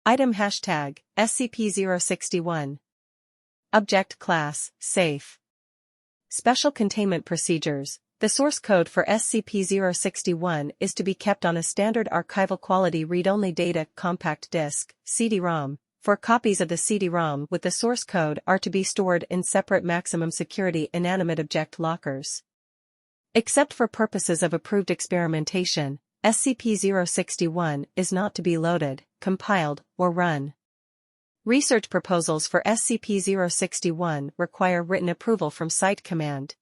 Item hashtag, SCP-061. Object class, safe. Special containment procedures. The source code for SCP-061 is to be kept on a standard archival quality read-only data compact disk, CD-ROM. 4 copies of the CD-ROM with the source code are to be stored in separate maximum security inanimate object lockers. Except for purposes of approved experimentation, SCP-061 is not to be loaded, compiled, or run. Research proposals for SCP-061 require written approval from Site Command.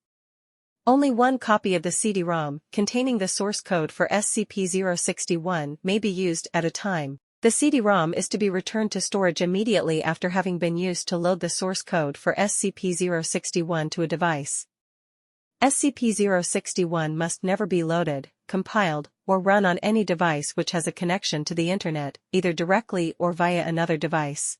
Only 1 copy of the CD-ROM, containing the source code for SCP-061, may be used at a time. The CD-ROM is to be returned to storage immediately after having been used to load the source code for SCP-061 to a device. SCP-061 must never be loaded, compiled, or run on any device which has a connection to the Internet, either directly or via another device.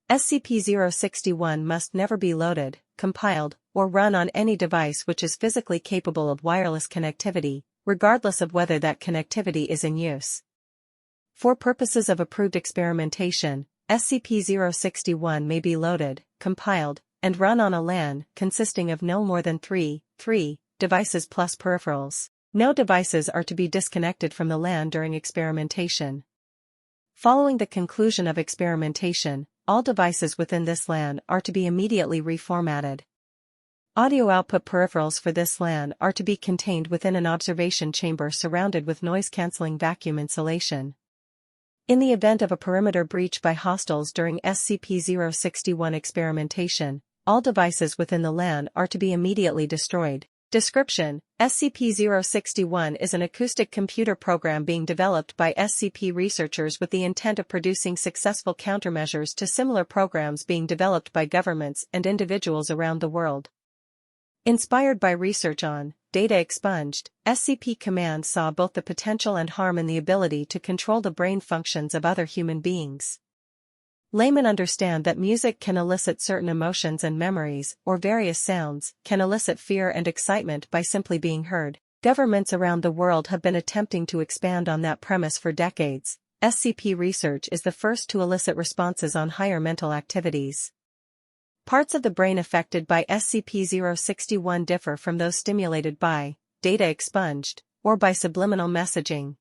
SCP-061 must never be loaded, compiled, or run on any device which is physically capable of wireless connectivity, regardless of whether that connectivity is in use. For purposes of approved experimentation, SCP-061 may be loaded, compiled, and run on a LAN consisting of no more than 3 devices plus peripherals. No devices are to be disconnected from the LAN during experimentation. Following the conclusion of experimentation, all devices within this LAN are to be immediately reformatted. Audio output peripherals for this LAN are to be contained within an observation chamber surrounded with noise-canceling vacuum insulation. In the event of a perimeter breach by hostiles during SCP-061 experimentation, all devices within the LAN are to be immediately destroyed. Description: SCP-061 is an acoustic computer program being developed by SCP researchers with the intent of producing successful countermeasures to similar programs being developed by governments and individuals around the world. Inspired by research on data expunged, SCP Command saw both the potential and harm in the ability to control the brain functions of other human beings. Laymen understand that music can elicit certain emotions and memories, or various sounds can elicit fear and excitement by simply being heard. Governments around the world have been attempting to expand on that premise for decades. SCP research is the first to elicit responses on higher mental activities. Parts of the brain affected by SCP-061 differ from those stimulated by data expunged, or by subliminal messaging.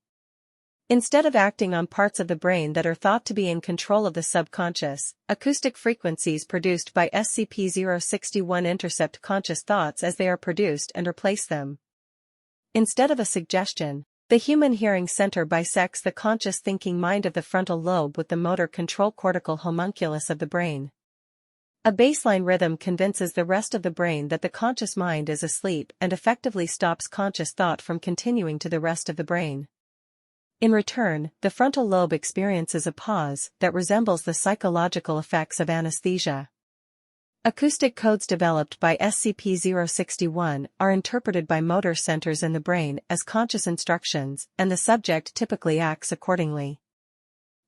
Instead of acting on parts of the brain that are thought to be in control of the subconscious, acoustic frequencies produced by SCP-061 intercept conscious thoughts as they are produced and replace them. Instead of a suggestion, the human hearing center bisects the conscious thinking mind of the frontal lobe with the motor control cortical homunculus of the brain. A baseline rhythm convinces the rest of the brain that the conscious mind is asleep and effectively stops conscious thought from continuing to the rest of the brain. In return, the frontal lobe experiences a pause that resembles the psychological effects of anesthesia. Acoustic codes developed by SCP-061 are interpreted by motor centers in the brain as conscious instructions, and the subject typically acts accordingly.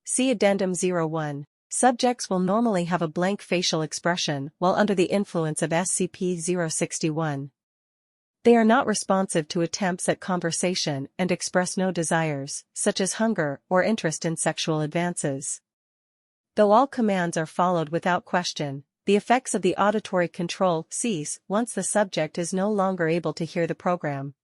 See Addendum 01. Subjects will normally have a blank facial expression while under the influence of SCP-061. They are not responsive to attempts at conversation and express no desires, such as hunger or interest in sexual advances. Though all commands are followed without question, the effects of the auditory control cease once the subject is no longer able to hear the program.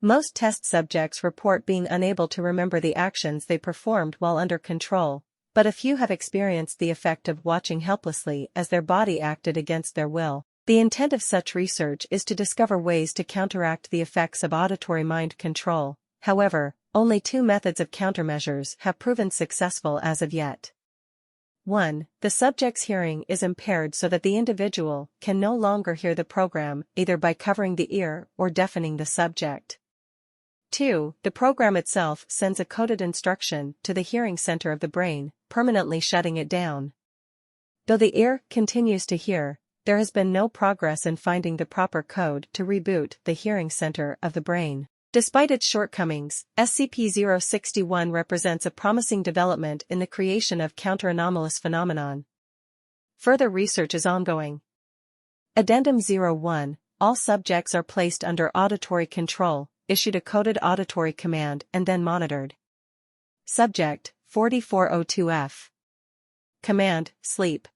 Most test subjects report being unable to remember the actions they performed while under control, but a few have experienced the effect of watching helplessly as their body acted against their will. The intent of such research is to discover ways to counteract the effects of auditory mind control. However, only 2 methods of countermeasures have proven successful as of yet. 1. The subject's hearing is impaired so that the individual can no longer hear the program, either by covering the ear or deafening the subject. 2. The program itself sends a coded instruction to the hearing center of the brain, permanently shutting it down. Though the ear continues to hear, there has been no progress in finding the proper code to reboot the hearing center of the brain. Despite its shortcomings, SCP-061 represents a promising development in the creation of counter-anomalous phenomenon. Further research is ongoing. Addendum 01. All subjects are placed under auditory control, issued a coded auditory command and then monitored. Subject: 4402F. Command, sleep.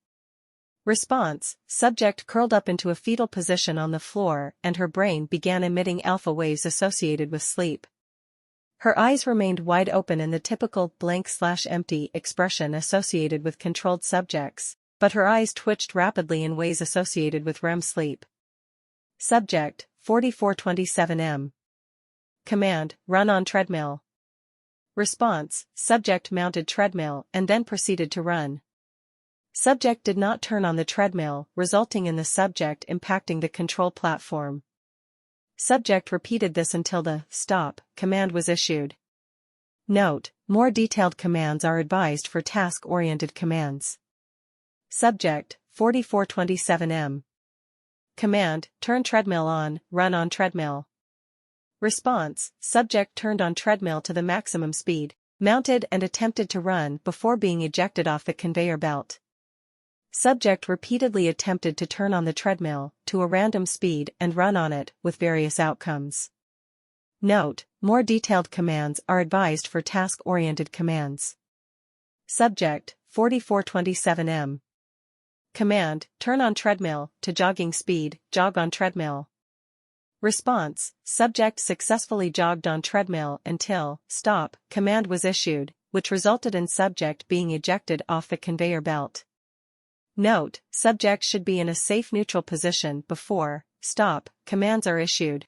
Response, subject curled up into a fetal position on the floor and her brain began emitting alpha waves associated with sleep. Her eyes remained wide open in the typical blank/empty expression associated with controlled subjects, but her eyes twitched rapidly in ways associated with REM sleep. Subject, 4427M. Command, run on treadmill. Response, subject mounted treadmill and then proceeded to run. Subject did not turn on the treadmill, resulting in the subject impacting the control platform. Subject repeated this until the stop command was issued. Note, more detailed commands are advised for task-oriented commands. Subject, 4427M. Command, turn treadmill on, run on treadmill. Response, subject turned on treadmill to the maximum speed, mounted and attempted to run before being ejected off the conveyor belt. Subject repeatedly attempted to turn on the treadmill to a random speed and run on it with various outcomes. Note, more detailed commands are advised for task-oriented commands. Subject, 4427M. Command, turn on treadmill to jogging speed, jog on treadmill. Response, subject successfully jogged on treadmill until stop command was issued, which resulted in subject being ejected off the conveyor belt. Note, subject should be in a safe neutral position before stop commands are issued.